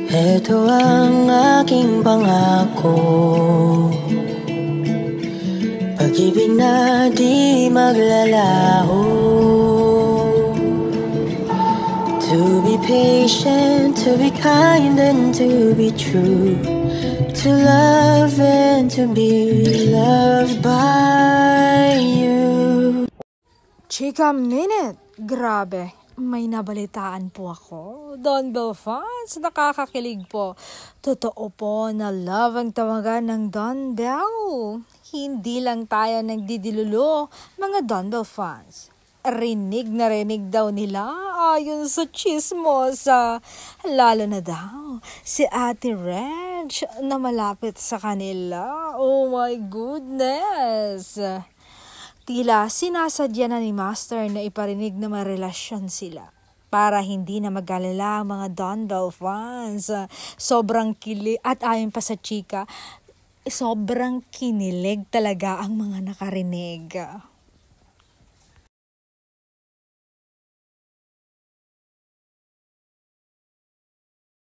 Ito ang aking pangako, pag-ibig na di maglalaho. To be patient, to be kind and to be true, to love and to be loved by you. Chika Minute! Grabe, may nabalitaan po ako. Don Bell fans, nakakakilig po. Totoo po na love ang tawagan ng Don Bell. Hindi lang tayo nagdidilulo, mga Don Bell fans. Rinig na rinig daw nila ayon sa chismosa. Lalo na daw si Ate Reg na malapit sa kanila. Oh my goodness! Tila sinasadya na ni Master na iparinig na marelasyon sila para hindi na mag-alala ang mga Don Bell fans. Sobrang kilig at ayon pa sa chika, sobrang kinilig talaga ang mga nakarinig.